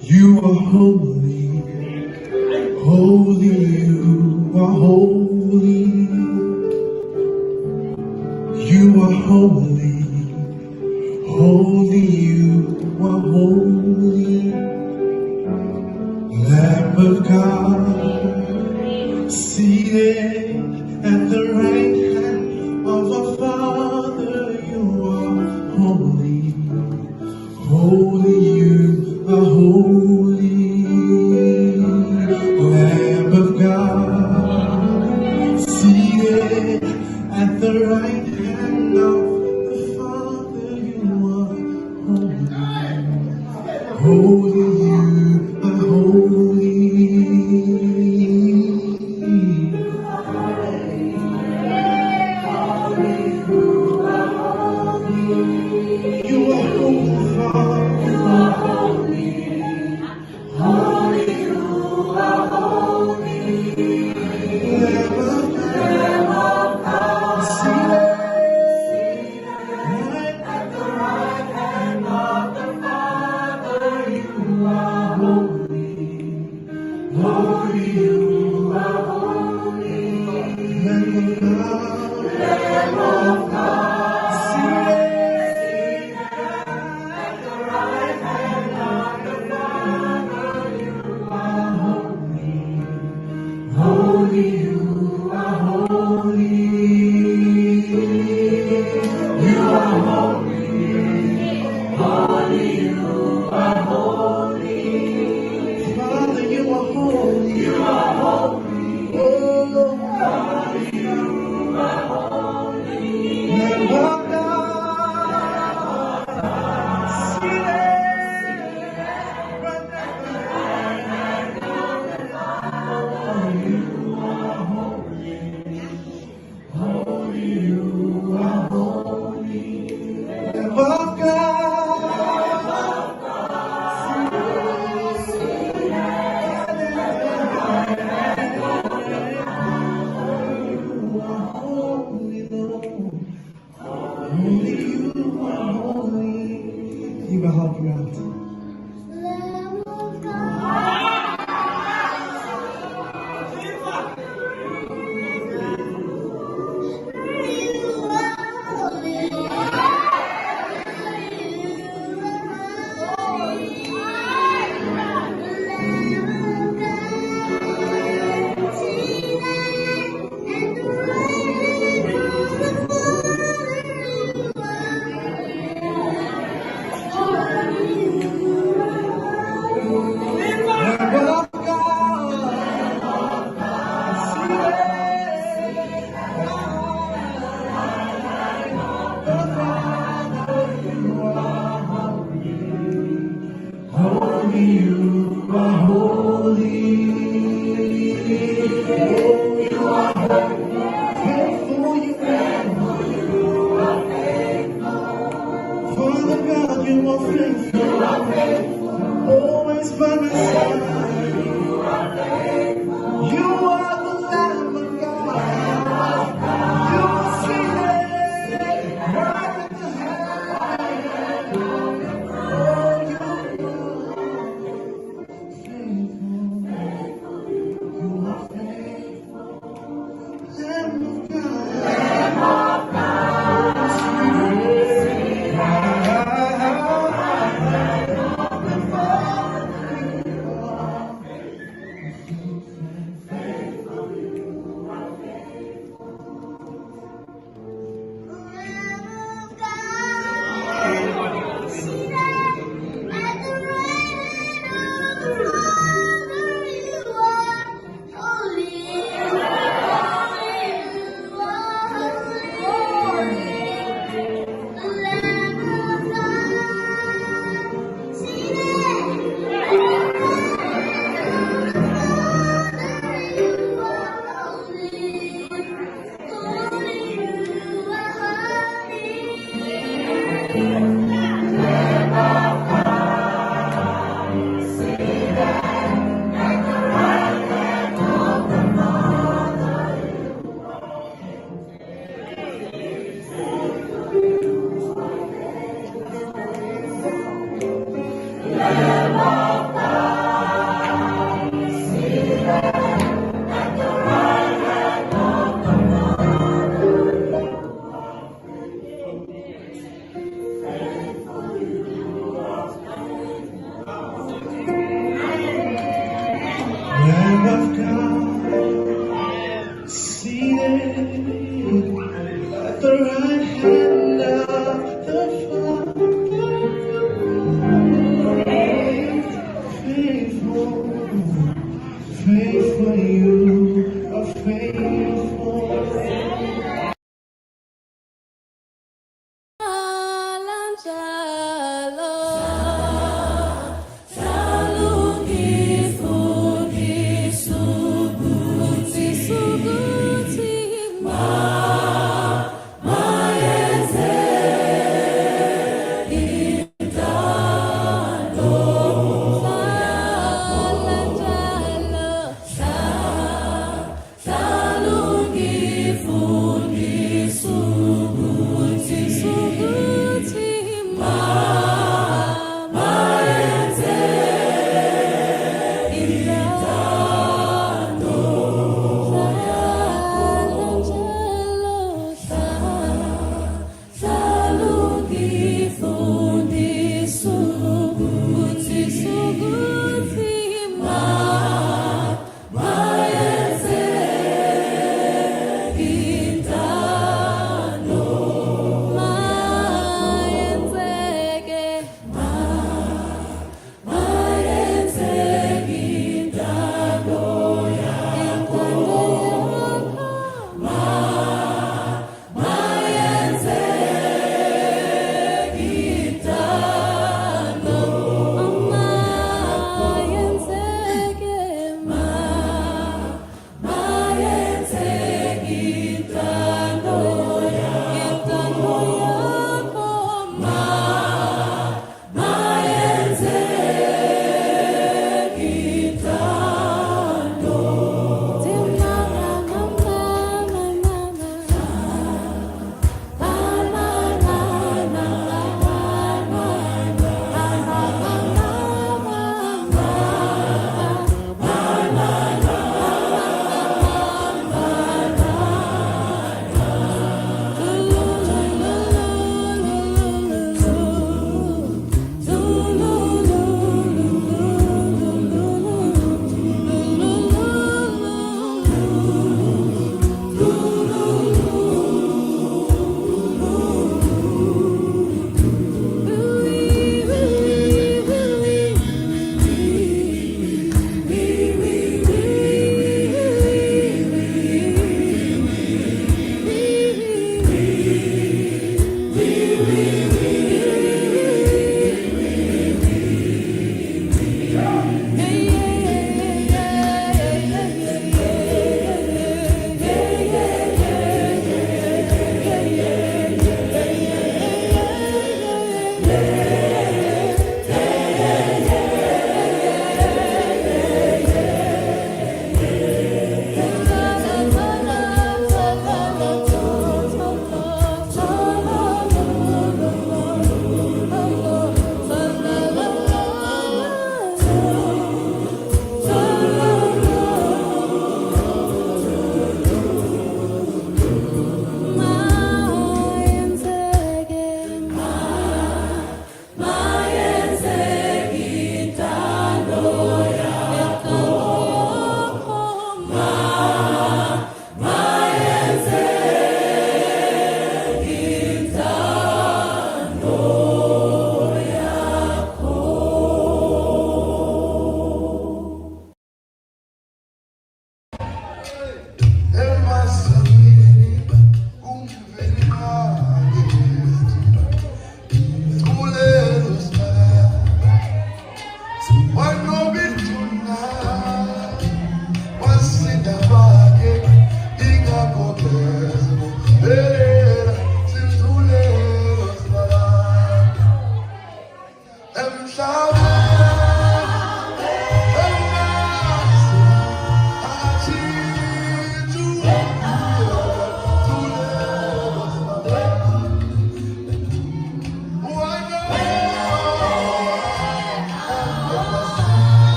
You are holy, holy, you are holy. You are holy, holy, you are holy. Lamb of God, seated at the right hand of our Father, you are holy, holy, you are holy. Lamb of God, seated at the right hand of the Father, you are holy, holy, you are holy. You are holy, Father. You are holy, holy, you are holy. Lamb of God, seated right at the right hand of the Father, you are holy, holy, you are holy. Lamb of God, seated at the right hand of the Father, you are holy, holy, you are holy. You are holy, holy, you are holy. Father, you are holy. You are holy. Oh, holy, you are holy. Lamb of God, seated right at the right hand of the Father, you are holy, holy, you are holy. Lamb of God, seated at the right hand of the Father, you are holy, Lord. Holy, you are holy. You will help you out. Lamb of God. Holy, you are holy. Oh, you are holy. Faithful, you are faithful. Father God, you are faithful. You are faithful. Always by my side. You are faithful. You are the Lamb of God. You are seated right at the hand. Oh, you are faithful. Lamb of God, seated at the right hand of the Father.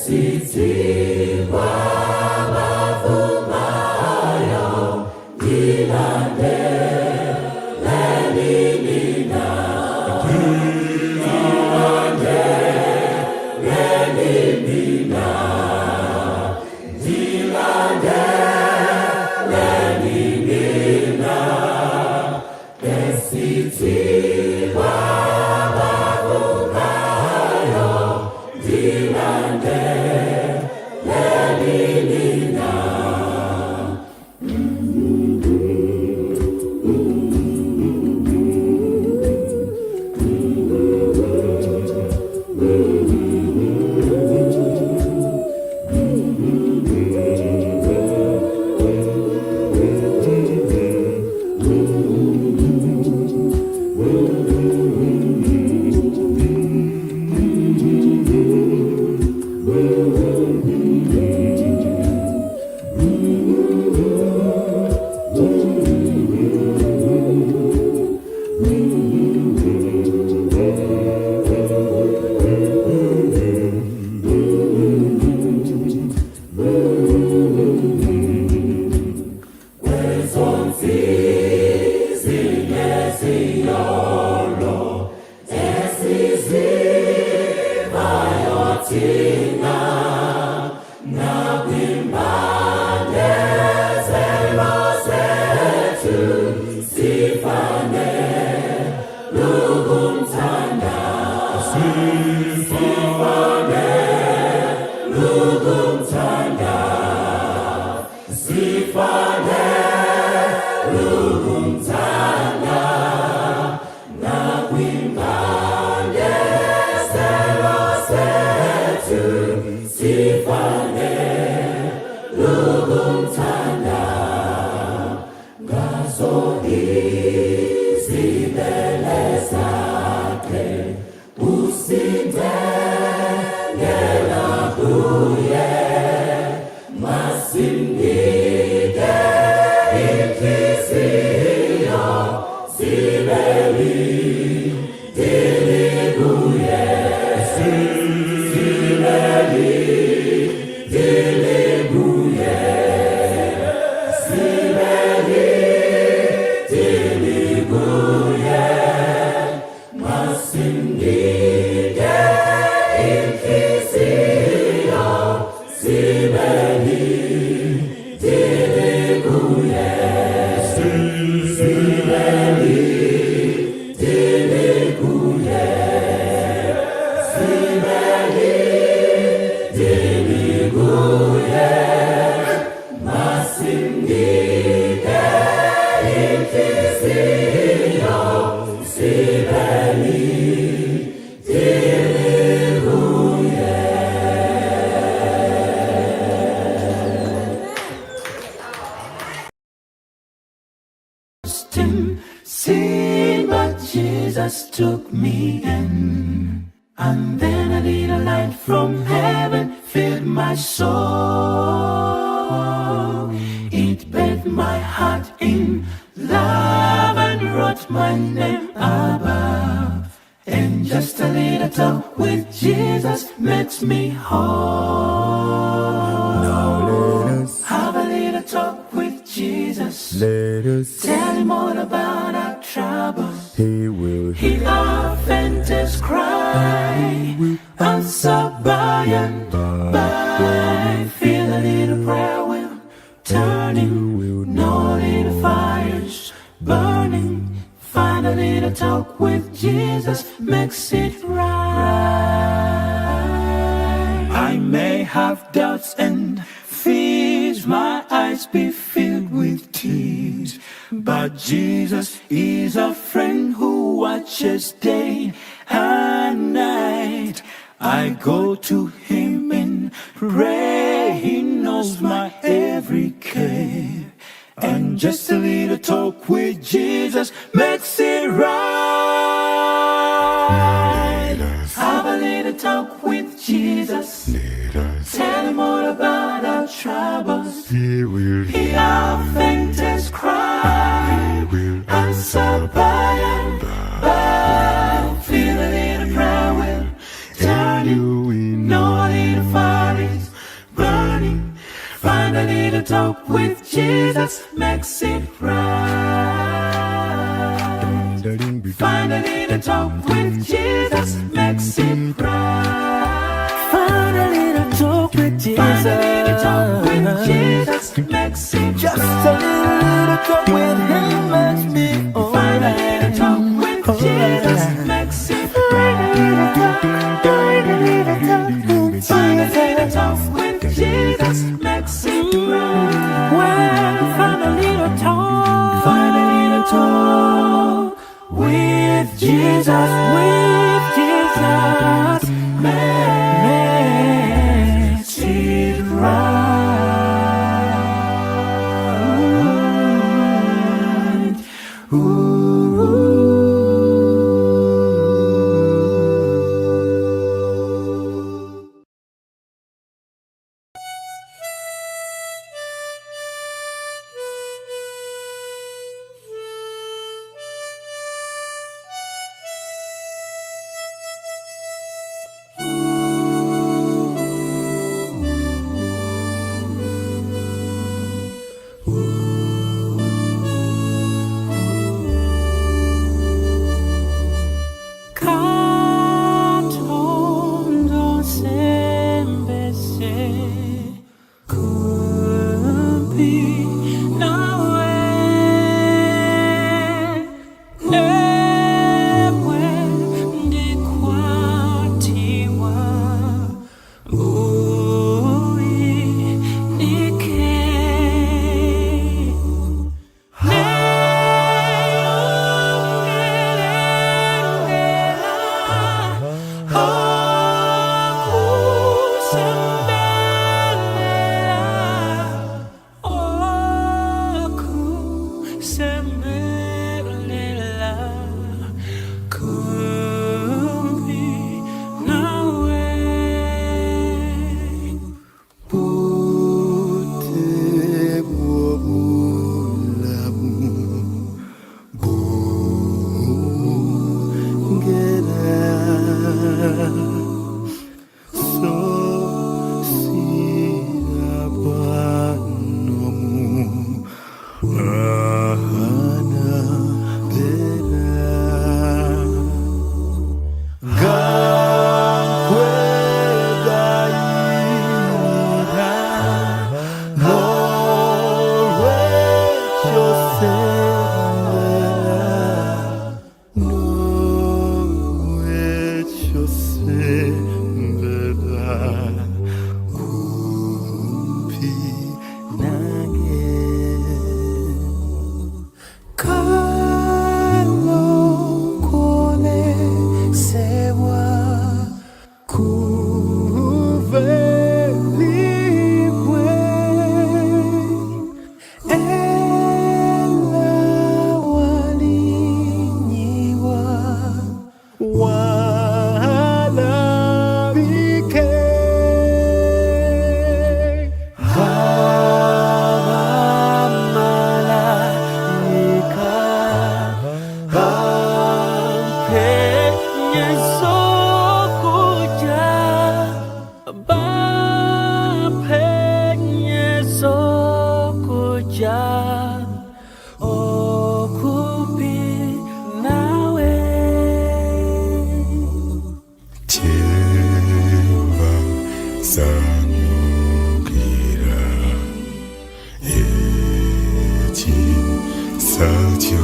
City. Sin, but Jesus took me in. And then a little light from heaven filled my soul. It bathed my heart in love and wrote my name above. And just a little talk with Jesus makes me whole. Now let us Have a little talk with Jesus. let us Tell him all about our troubles. He will Hear our faintest cry. Answer by and by. Feel a little prayer wheel turning. No little fires burning. Find a little talk with Jesus makes it right. I may have doubts and fears. My eyes be filled with tears. But Jesus is a friend who watches day and night. I go to him in prayer. He knows my every care. And just a little talk with Jesus makes it right. Have a little talk with Jesus. let us Tell him all about our troubles. He will Hear our faintest cry. will Answer by and by. Feel a little prayer will turn you. in No little fire is burning. Find a little talk with Jesus makes it right. Find a little talk with Jesus makes it right. Find a little talk with Jesus. Find a little talk with Jesus makes it Just right. a little talk with him makes me Find a little talk with Jesus makes it right. Find a little talk with Jesus makes it right. Well, find a little talk. Find a little talk with Jesus. With Jesus. Makes it right. kuja okupi nawe. 제발 사누기라 애지 사죠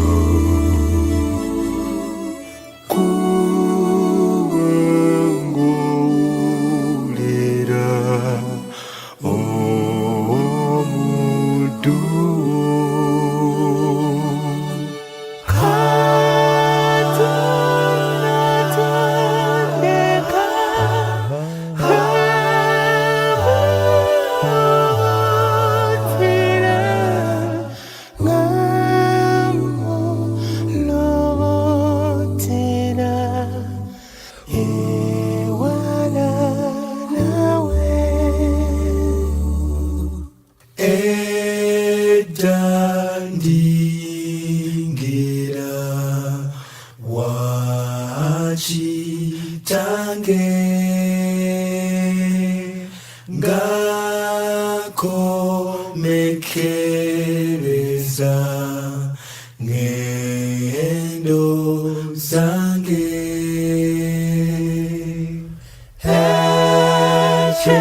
구원고리라 오무두 에단딩기라 와지단게 가고 메케레사 겐도 상게 해체사유사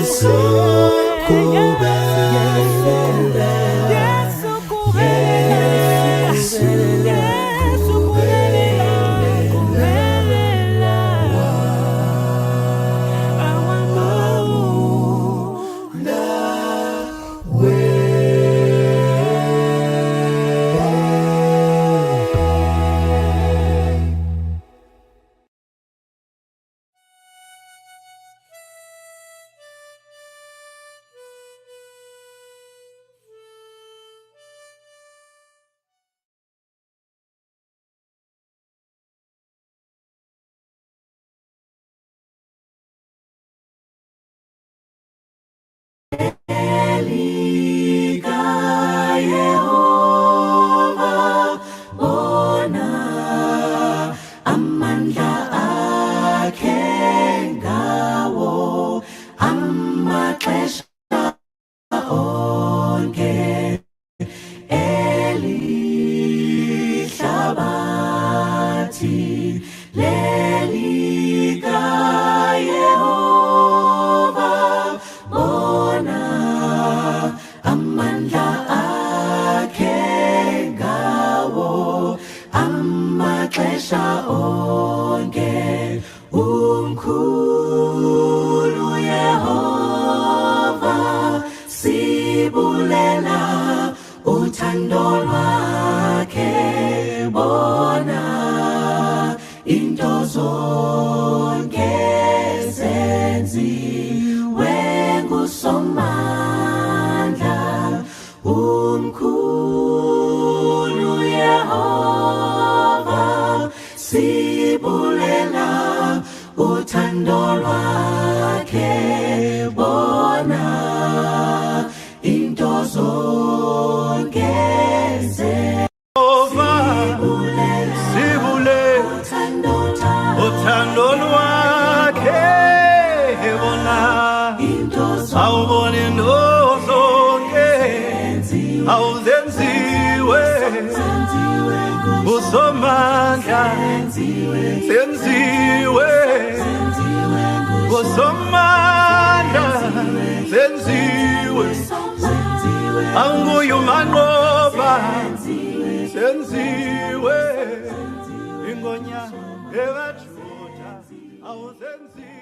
예수 구베레 예수 uthando lwakhe bona into zonke zenziwe ngusomandla umkhulu Yehova sibulela uthando lwakhe bona into zonke uthando lwakhe bona awubona into zonke awuzenziwe usomandla zenziwe usomandla zenziwe anguye umanqoba zenziwe ingonya ebajuda awuzenziwe